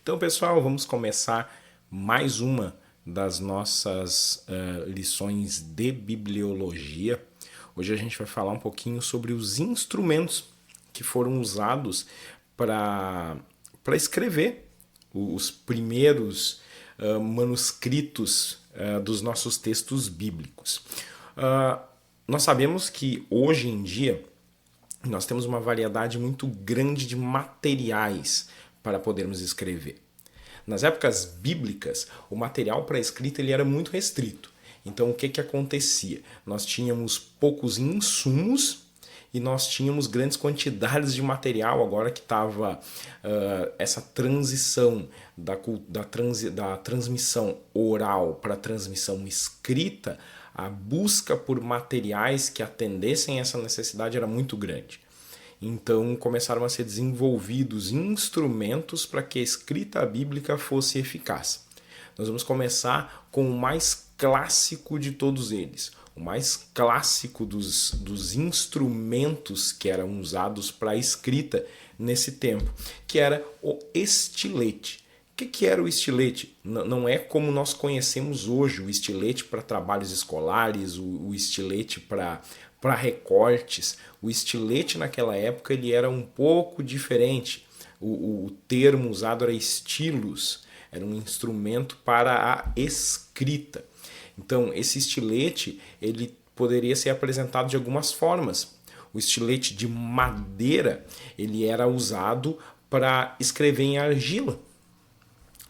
Então, pessoal, vamos começar mais uma das nossas lições de bibliologia. Hoje a gente vai falar um pouquinho sobre os instrumentos que foram usados para escrever os primeiros manuscritos dos nossos textos bíblicos. Nós sabemos que hoje em dia nós temos uma variedade muito grande de materiais para podermos escrever. Nas épocas bíblicas, o material para escrita ele era muito restrito. Então, o que acontecia? Nós tínhamos poucos insumos e nós tínhamos grandes quantidades de material. Agora que estava essa transição da transmissão oral para a transmissão escrita, a busca por materiais que atendessem essa necessidade era muito grande. Então começaram a ser desenvolvidos instrumentos para que a escrita bíblica fosse eficaz. Nós vamos começar com o mais clássico de todos eles, o mais clássico dos instrumentos que eram usados para a escrita nesse tempo, que era o estilete. O que era o estilete? Não é como nós conhecemos hoje, o estilete para trabalhos escolares, o estilete para recortes. O estilete naquela época ele era um pouco diferente. O termo usado era estilos, era um instrumento para a escrita. Então, esse estilete ele poderia ser apresentado de algumas formas. O estilete de madeira ele era usado para escrever em argila,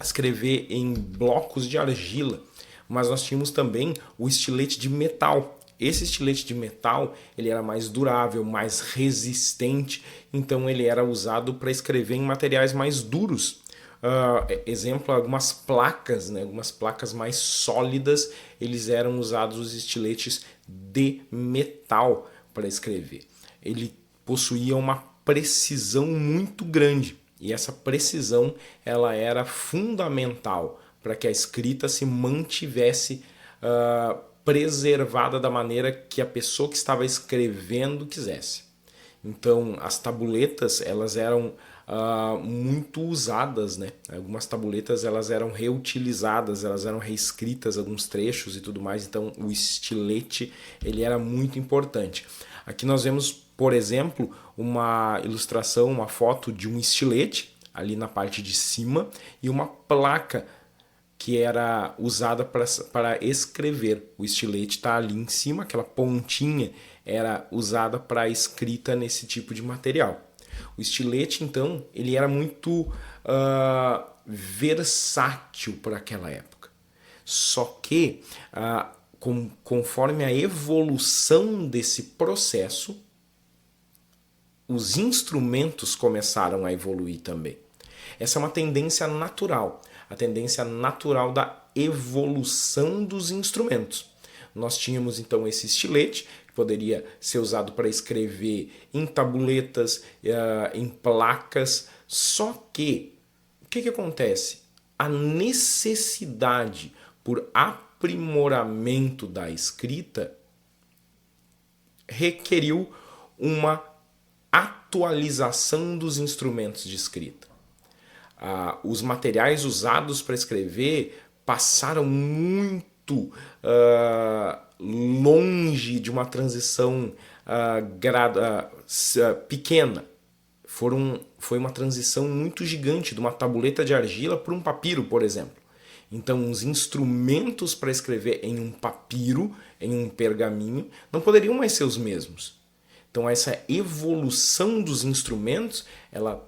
escrever em blocos de argila, mas nós tínhamos também o estilete de metal. Esse estilete de metal ele era mais durável, mais resistente, então ele era usado para escrever em materiais mais duros. Exemplo, algumas placas, né? Algumas placas mais sólidas, eles eram usados os estiletes de metal para escrever. Ele possuía uma precisão muito grande. E essa precisão ela era fundamental para que a escrita se mantivesse preservada da maneira que a pessoa que estava escrevendo quisesse. Então, as tabuletas elas eram muito usadas, né? Algumas tabuletas elas eram reutilizadas, elas eram reescritas alguns trechos e tudo mais. Então, o estilete ele era muito importante. Aqui nós vemos, por exemplo, uma ilustração, uma foto de um estilete ali na parte de cima e uma placa que era usada para escrever. O estilete está ali em cima, aquela pontinha era usada para escrita nesse tipo de material. O estilete, então, ele era muito versátil para aquela época. Só que, conforme a evolução desse processo, os instrumentos começaram a evoluir também. Essa é uma tendência natural, a tendência natural da evolução dos instrumentos. Nós tínhamos então esse estilete, que poderia ser usado para escrever em tabuletas, em placas, só que o que acontece? A necessidade por aprimoramento da escrita requeriu uma atualização dos instrumentos de escrita. Os materiais usados para escrever passaram muito longe de uma transição pequena. Foi uma transição muito gigante de uma tabuleta de argila para um papiro, por exemplo. Então, os instrumentos para escrever em um papiro, em um pergaminho, não poderiam mais ser os mesmos. Então, essa evolução dos instrumentos, ela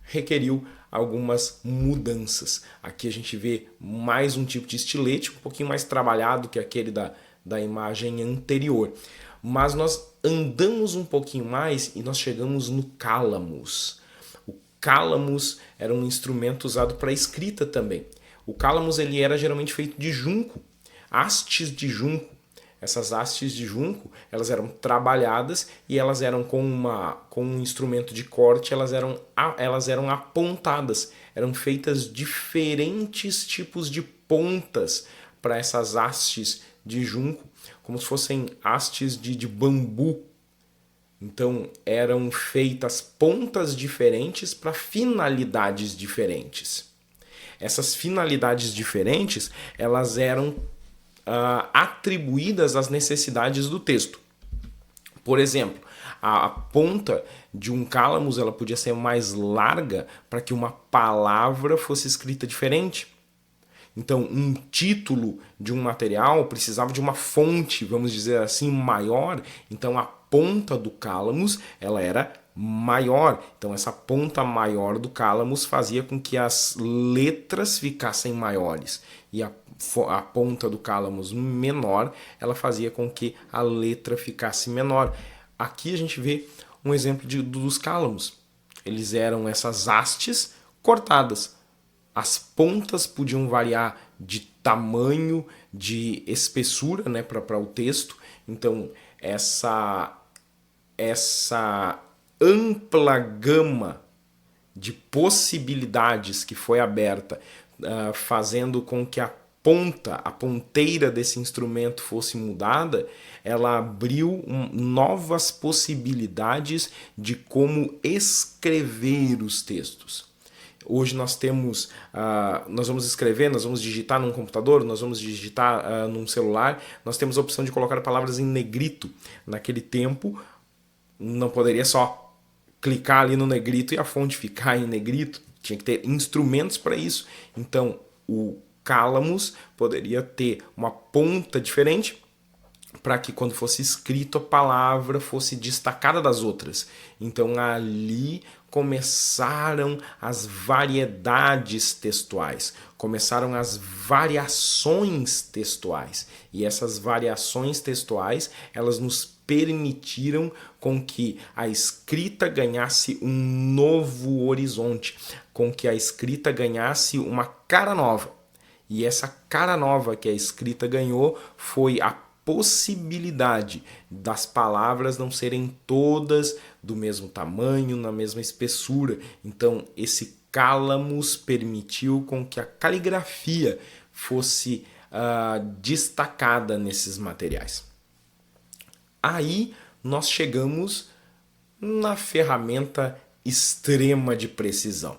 requeriu algumas mudanças. Aqui a gente vê mais um tipo de estilete, um pouquinho mais trabalhado que aquele da imagem anterior. Mas nós andamos um pouquinho mais e nós chegamos no cálamus. O cálamus era um instrumento usado para escrita também. O cálamus ele era geralmente feito de junco, hastes de junco. Essas hastes de junco, elas eram trabalhadas e elas eram com um instrumento de corte, elas eram apontadas, eram feitas diferentes tipos de pontas para essas hastes de junco, como se fossem hastes de bambu. Então eram feitas pontas diferentes para finalidades diferentes. Essas finalidades diferentes, elas eram atribuídas às necessidades do texto. Por exemplo, a ponta de um calamus ela podia ser mais larga para que uma palavra fosse escrita diferente. Então, um título de um material precisava de uma fonte, vamos dizer assim, maior. Então, a ponta do calamus ela era maior. Então, essa ponta maior do calamus fazia com que as letras ficassem maiores. E a ponta do calamus menor, ela fazia com que a letra ficasse menor. Aqui a gente vê um exemplo dos calamus. Eles eram essas hastes cortadas. As pontas podiam variar de tamanho, de espessura, né, para o texto. Então, essa ampla gama de possibilidades que foi aberta, fazendo com que a ponteira desse instrumento fosse mudada, ela abriu novas possibilidades de como escrever os textos. Hoje nós temos, nós vamos escrever, nós vamos digitar num computador, nós vamos digitar num celular, nós temos a opção de colocar palavras em negrito. Naquele tempo, não poderia só clicar ali no negrito e a fonte ficar em negrito, tinha que ter instrumentos para isso. Então, o calamus poderia ter uma ponta diferente para que quando fosse escrito a palavra fosse destacada das outras. Então ali começaram as variedades textuais, começaram as variações textuais. E essas variações textuais, elas nos permitiram com que a escrita ganhasse um novo horizonte, com que a escrita ganhasse uma cara nova. E essa cara nova que a escrita ganhou foi a possibilidade das palavras não serem todas do mesmo tamanho, na mesma espessura. Então, esse calamus permitiu com que a caligrafia fosse destacada nesses materiais. Aí nós chegamos na ferramenta extrema de precisão.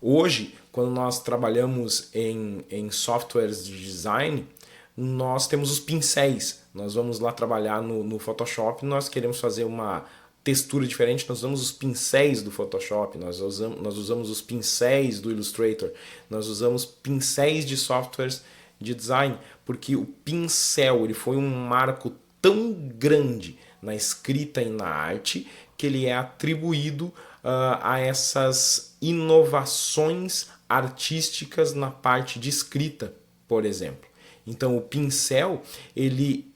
Hoje, quando nós trabalhamos em softwares de design, nós temos os pincéis. Nós vamos lá trabalhar no Photoshop, nós queremos fazer uma textura diferente, nós usamos os pincéis do Photoshop, nós usamos os pincéis do Illustrator, nós usamos pincéis de softwares de design, porque o pincel ele foi um marco tão grande na escrita e na arte que ele é atribuído a essas inovações artísticas na parte de escrita, por exemplo. Então o pincel ele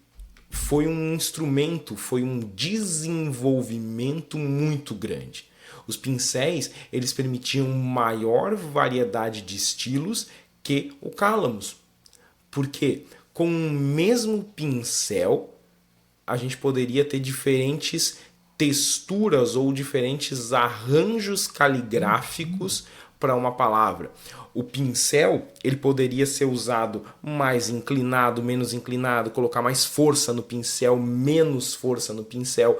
foi um instrumento, foi um desenvolvimento muito grande. Os pincéis eles permitiam maior variedade de estilos que o calamus. Porque com o mesmo pincel a gente poderia ter diferentes texturas ou diferentes arranjos caligráficos para uma palavra. O pincel ele poderia ser usado mais inclinado, menos inclinado, colocar mais força no pincel, menos força no pincel.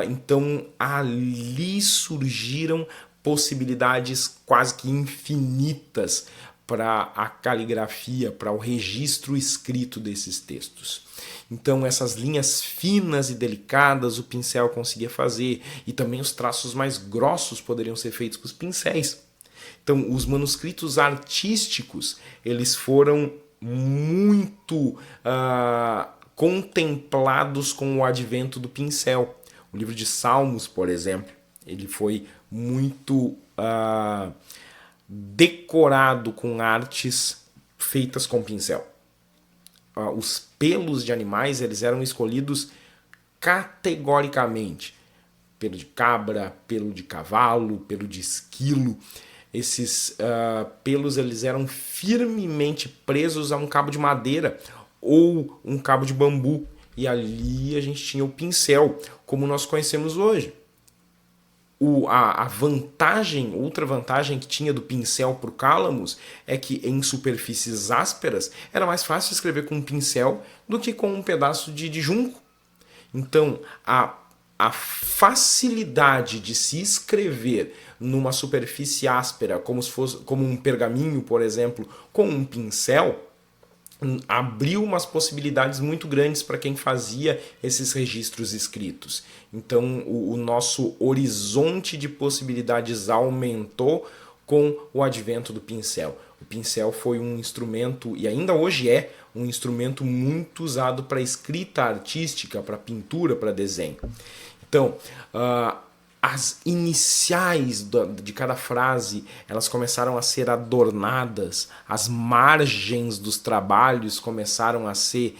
Então ali surgiram possibilidades quase que infinitas para a caligrafia, para o registro escrito desses textos. Então essas linhas finas e delicadas o pincel conseguia fazer, e também os traços mais grossos poderiam ser feitos com os pincéis. Então os manuscritos artísticos eles foram muito contemplados com o advento do pincel. O livro de Salmos, por exemplo, ele foi muito decorado com artes feitas com pincel. Os pelos de animais eles eram escolhidos categoricamente. Pelo de cabra, pelo de cavalo, pelo de esquilo. Esses pelos eles eram firmemente presos a um cabo de madeira ou um cabo de bambu. E ali a gente tinha o pincel, como nós conhecemos hoje. A vantagem, outra vantagem que tinha do pincel para o calamus é que em superfícies ásperas era mais fácil escrever com um pincel do que com um pedaço de junco. Então a a facilidade de se escrever numa superfície áspera, como se fosse como um pergaminho, por exemplo, com um pincel, abriu umas possibilidades muito grandes para quem fazia esses registros escritos. Então o nosso horizonte de possibilidades aumentou com o advento do pincel. O pincel foi um instrumento, e ainda hoje é, um instrumento muito usado para escrita artística, para pintura, para desenho. Então, as iniciais de cada frase, elas começaram a ser adornadas, as margens dos trabalhos começaram a ser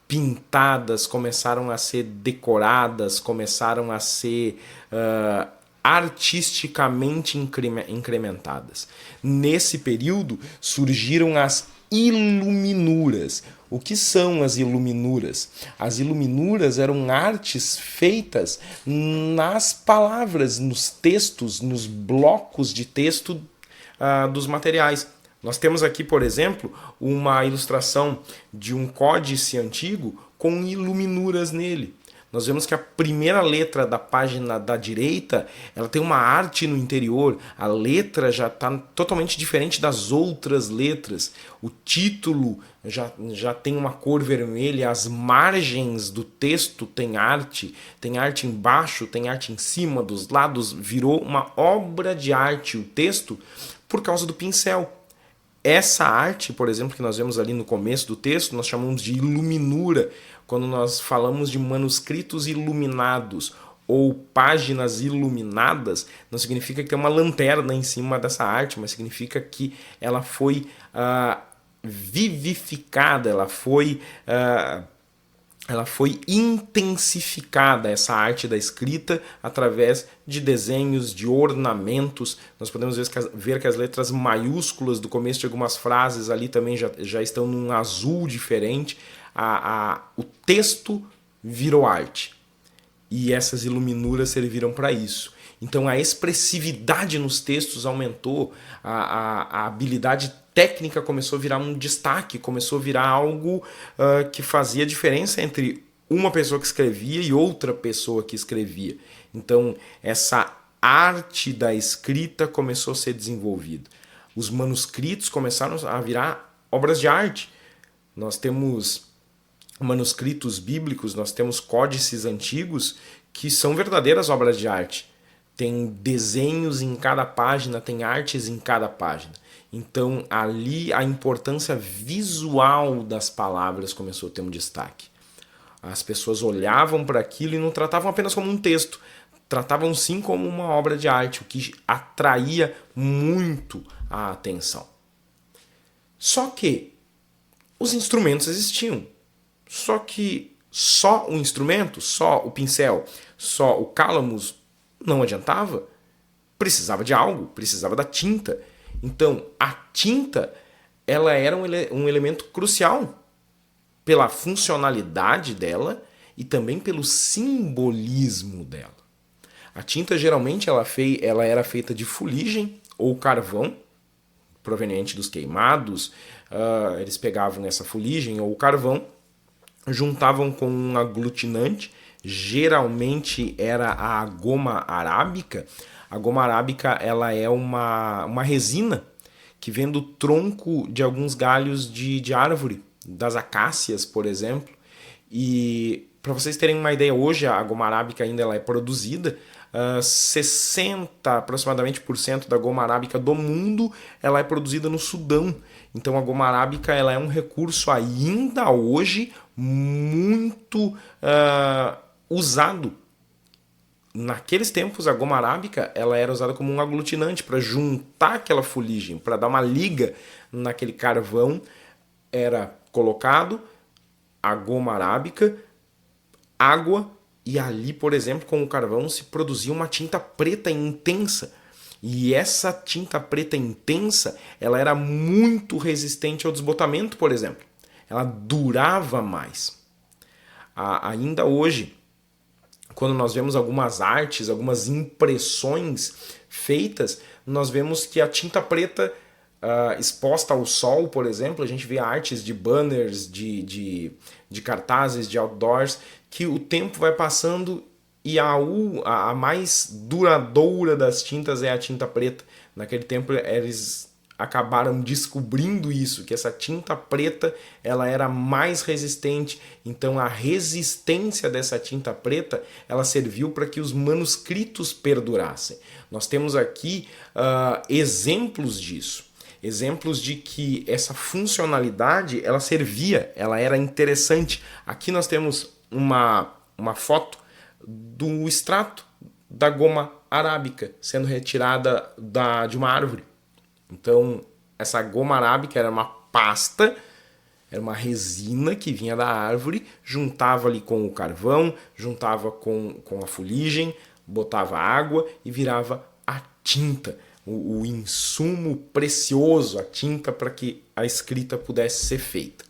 pintadas, começaram a ser decoradas, começaram a ser artisticamente incrementadas. Nesse período surgiram as iluminuras. O que são as iluminuras? As iluminuras eram artes feitas nas palavras, nos textos, nos blocos de texto dos materiais. Nós temos aqui, por exemplo, uma ilustração de um códice antigo com iluminuras nele. Nós vemos que a primeira letra da página da direita, ela tem uma arte no interior. A letra já está totalmente diferente das outras letras. O título já tem uma cor vermelha. As margens do texto tem arte embaixo, tem arte em cima, dos lados. Virou uma obra de arte o texto por causa do pincel. Essa arte, por exemplo, que nós vemos ali no começo do texto, nós chamamos de iluminura. Quando nós falamos de manuscritos iluminados ou páginas iluminadas, não significa que tem uma lanterna em cima dessa arte, mas significa que ela foi vivificada, ela foi intensificada, essa arte da escrita, através de desenhos, de ornamentos. Nós podemos ver que as letras maiúsculas do começo de algumas frases ali também já estão num azul diferente. O texto virou arte. E essas iluminuras serviram para isso. Então a expressividade nos textos aumentou, a habilidade técnica começou a virar um destaque, começou a virar algo que fazia diferença entre uma pessoa que escrevia e outra pessoa que escrevia. Então essa arte da escrita começou a ser desenvolvida. Os manuscritos começaram a virar obras de arte. Nós temos manuscritos bíblicos, nós temos códices antigos que são verdadeiras obras de arte. Tem desenhos em cada página, tem artes em cada página. Então ali a importância visual das palavras começou a ter um destaque. As pessoas olhavam para aquilo e não tratavam apenas como um texto, tratavam sim como uma obra de arte, o que atraía muito a atenção. Só que os instrumentos existiam. Só que só o instrumento, só o pincel, só o cálamos não adiantava. Precisava de algo, precisava da tinta. Então, a tinta ela era um elemento crucial pela funcionalidade dela e também pelo simbolismo dela. A tinta geralmente ela era feita de fuligem ou carvão, proveniente dos queimados. Eles pegavam essa fuligem ou carvão, juntavam com um aglutinante, geralmente era a goma arábica. A goma arábica ela é uma resina que vem do tronco de alguns galhos de árvore, das acácias, por exemplo. E para vocês terem uma ideia, hoje a goma arábica ainda ela é produzida. 60 aproximadamente por cento da goma arábica do mundo ela é produzida no Sudão. Então a goma arábica ela é um recurso ainda hoje muito usado. Naqueles tempos a goma arábica ela era usada como um aglutinante para juntar aquela fuligem, para dar uma liga naquele carvão. Era colocado a goma arábica, água, e ali, por exemplo, com o carvão se produzia uma tinta preta intensa. E essa tinta preta intensa, ela era muito resistente ao desbotamento, por exemplo. Ela durava mais. Ainda hoje, quando nós vemos algumas artes, algumas impressões feitas, nós vemos que a tinta preta exposta ao sol, por exemplo, a gente vê artes de banners, de cartazes, de outdoors, que o tempo vai passando E a mais duradoura das tintas é a tinta preta. Naquele tempo eles acabaram descobrindo isso, que essa tinta preta ela era mais resistente. Então a resistência dessa tinta preta ela serviu para que os manuscritos perdurassem. Nós temos aqui exemplos disso. Exemplos de que essa funcionalidade ela servia, ela era interessante. Aqui nós temos uma foto do extrato da goma arábica sendo retirada de uma árvore. Então, essa goma arábica era uma pasta, era uma resina que vinha da árvore, juntava ali com o carvão, juntava com a fuligem, botava água e virava a tinta, o insumo precioso, a tinta para que a escrita pudesse ser feita.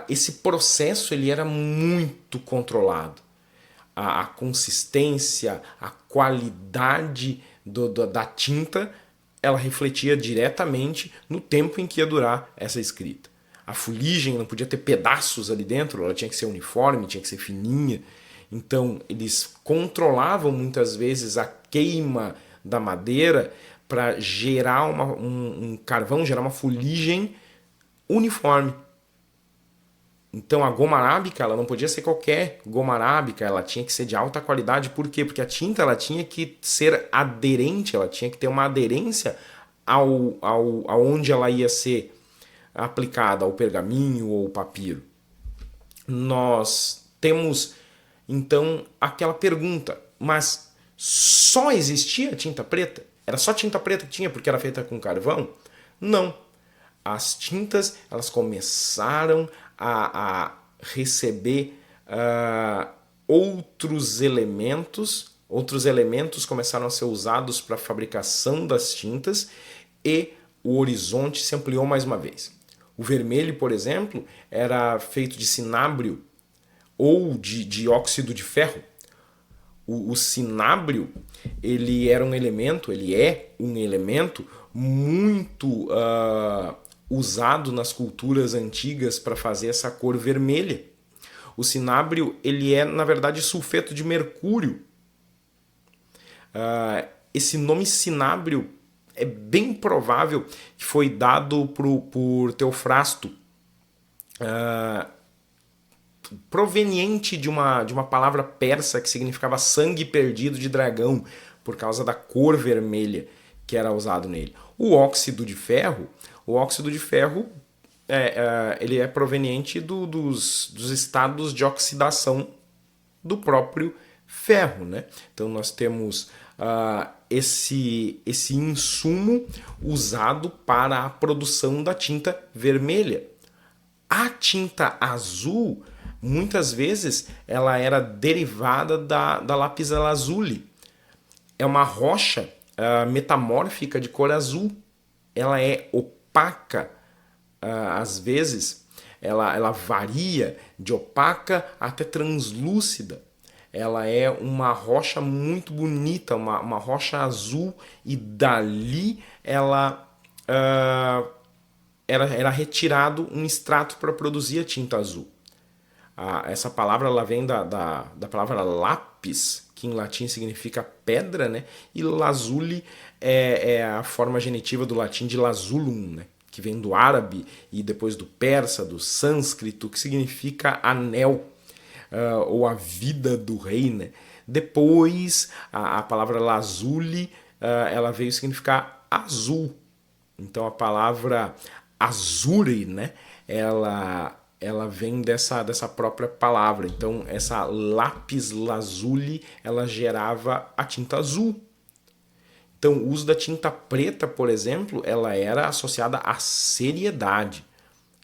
Esse processo ele era muito controlado. A consistência, a qualidade da tinta, ela refletia diretamente no tempo em que ia durar essa escrita. A fuligem não podia ter pedaços ali dentro, ela tinha que ser uniforme, tinha que ser fininha. Então, eles controlavam muitas vezes a queima da madeira para gerar um carvão, gerar uma fuligem uniforme. Então a goma arábica ela não podia ser qualquer goma arábica, ela tinha que ser de alta qualidade. Por quê? Porque a tinta ela tinha que ser aderente, ela tinha que ter uma aderência aonde ela ia ser aplicada, ao pergaminho ou papiro. Nós temos então aquela pergunta, mas só existia tinta preta? Era só tinta preta que tinha porque era feita com carvão? Não. As tintas elas começaram a receber outros elementos começaram a ser usados para a fabricação das tintas e o horizonte se ampliou mais uma vez. O vermelho, por exemplo, era feito de cinábrio ou de dióxido de ferro. O cinábrio ele é um elemento muito usado nas culturas antigas para fazer essa cor vermelha. O cinábrio ele é, na verdade, sulfeto de mercúrio. Esse nome cinábrio é bem provável que foi dado por Teofrasto, proveniente de uma palavra persa que significava sangue perdido de dragão, por causa da cor vermelha que era usado nele. O óxido de ferro ele é proveniente dos estados de oxidação do próprio ferro, né? Então nós temos esse insumo usado para a produção da tinta vermelha. A tinta azul, muitas vezes, ela era derivada da lápis lazuli. É uma rocha metamórfica de cor azul. Ela é opaca, às vezes, ela varia de opaca até translúcida. Ela é uma rocha muito bonita, uma rocha azul, e dali era retirado um extrato para produzir a tinta azul. Essa palavra ela vem da palavra lápis, que em latim significa pedra, né? E lazuli é a forma genitiva do latim de lazulum, né? Que vem do árabe e depois do persa, do sânscrito, que significa anel, ou a vida do rei, né? Depois a palavra lazuli ela veio significar azul. Então a palavra azure, né? Ela vem dessa própria palavra. Então essa lápis lazuli ela gerava a tinta azul. Então o uso da tinta preta, por exemplo, ela era associada à seriedade.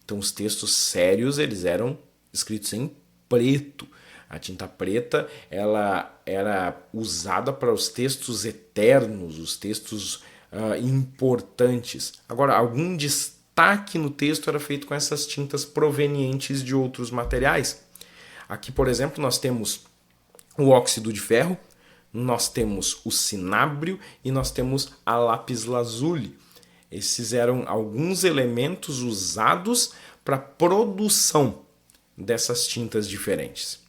Então os textos sérios eles eram escritos em preto. A tinta preta ela era usada para os textos eternos, os textos importantes. Agora, algum destaque no texto era feito com essas tintas provenientes de outros materiais. Aqui, por exemplo, nós temos o óxido de ferro, nós temos o cinábrio e nós temos a lápis lazuli. Esses eram alguns elementos usados para a produção dessas tintas diferentes.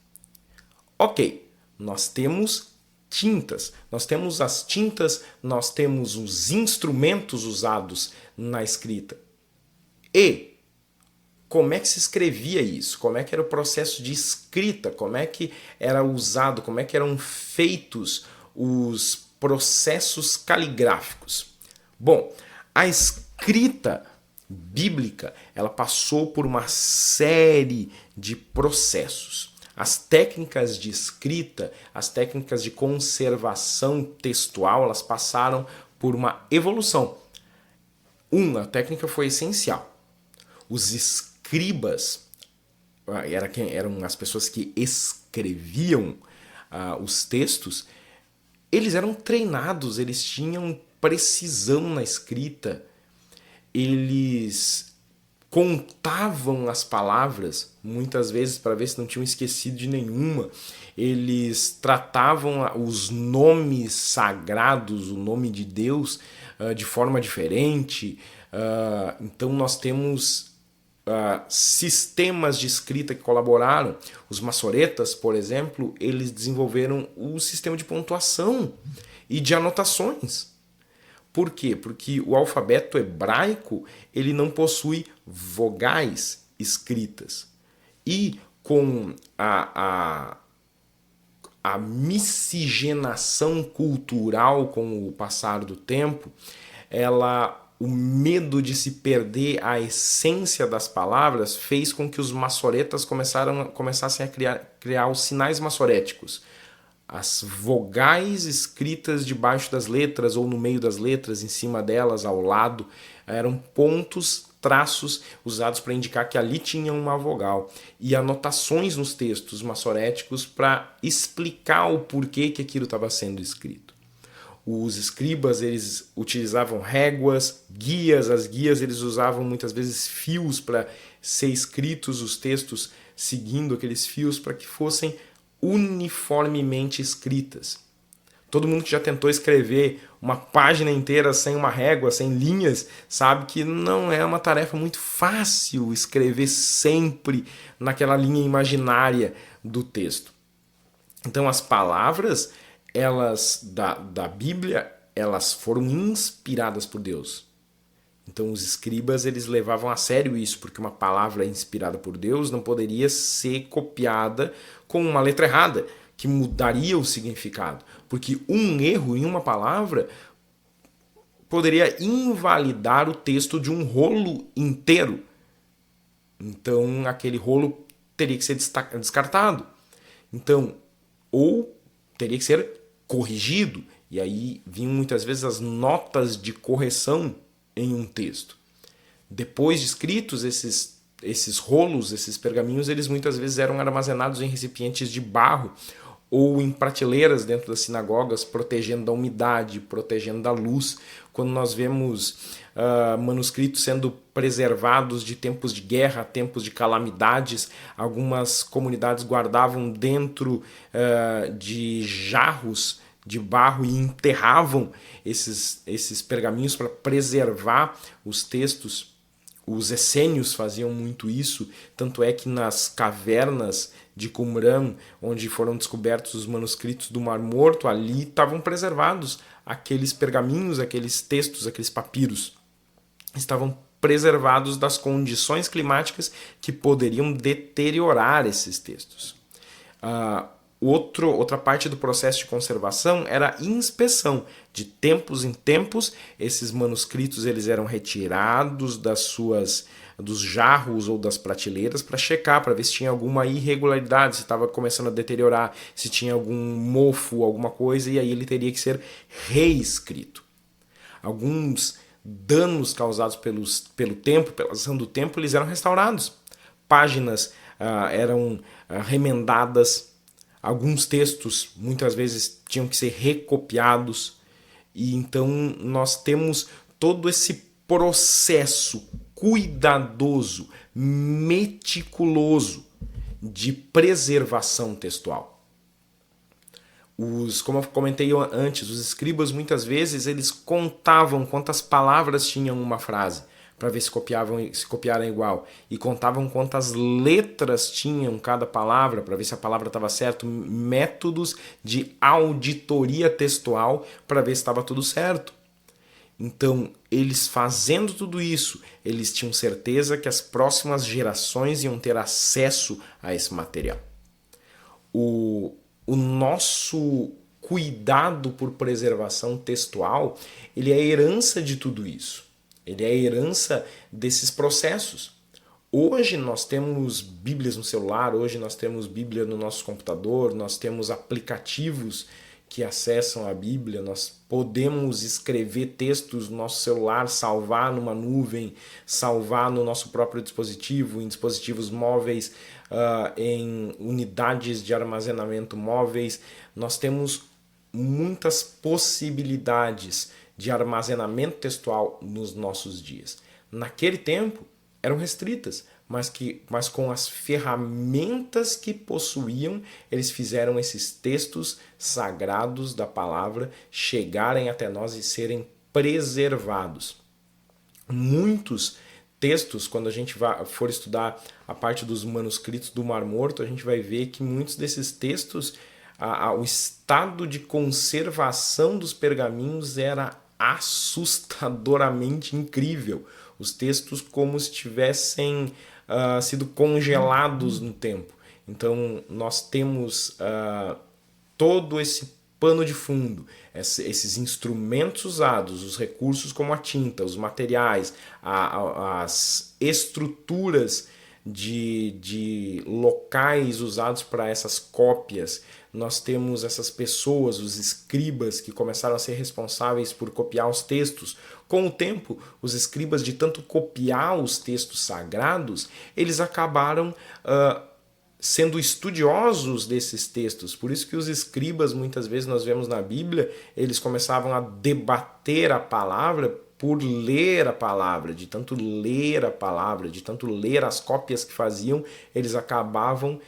Ok, Nós temos tintas. Nós temos as tintas, nós temos os instrumentos usados na escrita. E como é que se escrevia isso? Como é que era o processo de escrita? Como é que era usado? Como é que eram feitos os processos caligráficos? Bom, a escrita bíblica, ela passou por uma série de processos. As técnicas de escrita, as técnicas de conservação textual, elas passaram por uma evolução. A técnica foi essencial. Os escribas eram as pessoas que escreviam os textos, eles eram treinados, eles tinham precisão na escrita, eles contavam as palavras, muitas vezes para ver se não tinham esquecido de nenhuma, eles tratavam os nomes sagrados, o nome de Deus, de forma diferente. Então nós temos sistemas de escrita que colaboraram. Os maçoretas, por exemplo, eles desenvolveram o sistema de pontuação e de anotações. Por quê? Porque o alfabeto hebraico ele não possui vogais escritas. E com a miscigenação cultural com o passar do tempo, o medo de se perder a essência das palavras fez com que os maçoretas começassem a criar os sinais maçoréticos. As vogais escritas debaixo das letras ou no meio das letras, em cima delas, ao lado, eram pontos, traços usados para indicar que ali tinha uma vogal. E anotações nos textos maçoréticos para explicar o porquê que aquilo estava sendo escrito. Os escribas, eles utilizavam réguas, guias. As guias, eles usavam muitas vezes fios para ser escritos os textos, seguindo aqueles fios para que fossem uniformemente escritas. Todo mundo que já tentou escrever uma página inteira sem uma régua, sem linhas, sabe que não é uma tarefa muito fácil escrever sempre naquela linha imaginária do texto. Então as palavras da Bíblia, elas foram inspiradas por Deus. Então os escribas, eles levavam a sério isso, porque uma palavra inspirada por Deus não poderia ser copiada com uma letra errada, que mudaria o significado. Porque um erro em uma palavra poderia invalidar o texto de um rolo inteiro. Então aquele rolo teria que ser descartado. Então, ou teria que ser corrigido. E aí vinham muitas vezes as notas de correção em um texto. Depois de escritos, esses rolos, esses pergaminhos, eles muitas vezes eram armazenados em recipientes de barro ou em prateleiras dentro das sinagogas, protegendo da umidade, protegendo da luz. Quando nós vemos manuscritos sendo preservados de tempos de guerra, tempos de calamidades, algumas comunidades guardavam dentro de jarros de barro e enterravam esses pergaminhos para preservar os textos. Os essênios faziam muito isso, tanto é que nas cavernas de Qumran, onde foram descobertos os manuscritos do Mar Morto, ali estavam preservados aqueles pergaminhos, aqueles textos, aqueles papiros. Estavam preservados das condições climáticas que poderiam deteriorar esses textos. Outra parte do processo de conservação era a inspeção. De tempos em tempos, esses manuscritos eles eram retirados dos jarros ou das prateleiras para checar, para ver se tinha alguma irregularidade, se estava começando a deteriorar, se tinha algum mofo, alguma coisa, e aí ele teria que ser reescrito. Alguns danos causados pelo tempo, pela ação do tempo, eles eram restaurados. Páginas eram remendadas. Alguns textos, muitas vezes, tinham que ser recopiados. E então nós temos todo esse processo cuidadoso, meticuloso de preservação textual. Como eu comentei antes, os escribas muitas vezes eles contavam quantas palavras tinham uma frase, para ver se copiaram igual, e contavam quantas letras tinham cada palavra para ver se a palavra estava certa, métodos de auditoria textual para ver se estava tudo certo. Então, eles fazendo tudo isso, eles tinham certeza que as próximas gerações iam ter acesso a esse material. O nosso cuidado por preservação textual, ele é a herança de tudo isso. Ele é a herança desses processos. Hoje nós temos Bíblias no celular, hoje nós temos Bíblia no nosso computador, nós temos aplicativos que acessam a Bíblia, nós podemos escrever textos no nosso celular, salvar numa nuvem, salvar no nosso próprio dispositivo, em dispositivos móveis, em unidades de armazenamento móveis. Nós temos muitas possibilidades de armazenamento textual nos nossos dias. Naquele tempo eram restritas, mas com as ferramentas que possuíam, eles fizeram esses textos sagrados da palavra chegarem até nós e serem preservados. Muitos textos, quando a gente for estudar a parte dos manuscritos do Mar Morto, a gente vai ver que muitos desses textos, o estado de conservação dos pergaminhos era assustadoramente incrível. Os textos como se tivessem sido congelados no tempo. Então nós temos todo esse pano de fundo, esses instrumentos usados, os recursos como a tinta, os materiais, as estruturas de locais usados para essas cópias. Nós temos essas pessoas, os escribas, que começaram a ser responsáveis por copiar os textos. Com o tempo, os escribas, de tanto copiar os textos sagrados, eles acabaram sendo estudiosos desses textos. Por isso que os escribas, muitas vezes nós vemos na Bíblia, eles começavam a debater a palavra por ler a palavra, de tanto ler a palavra, de tanto ler as cópias que faziam, eles acabavam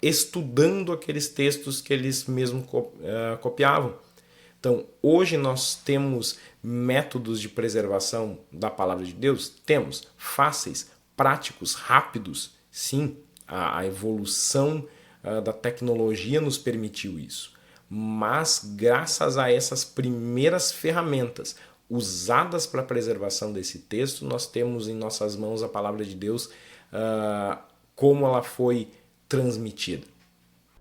estudando aqueles textos que eles mesmos copiavam. Então, hoje nós temos métodos de preservação da palavra de Deus? Temos. Fáceis, práticos, rápidos? Sim, a evolução da tecnologia nos permitiu isso. Mas, graças a essas primeiras ferramentas usadas para a preservação desse texto, nós temos em nossas mãos a palavra de Deus como ela foi transmitida.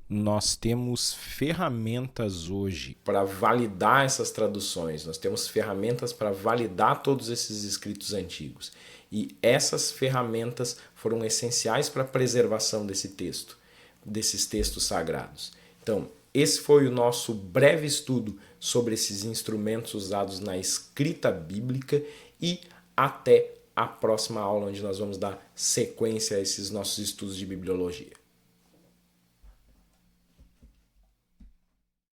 Nós temos ferramentas hoje para validar essas traduções, nós temos ferramentas para validar todos esses escritos antigos. E essas ferramentas foram essenciais para a preservação desse texto, desses textos sagrados. Então, esse foi o nosso breve estudo sobre esses instrumentos usados na escrita bíblica e até a próxima aula, onde nós vamos dar sequência a esses nossos estudos de bibliologia.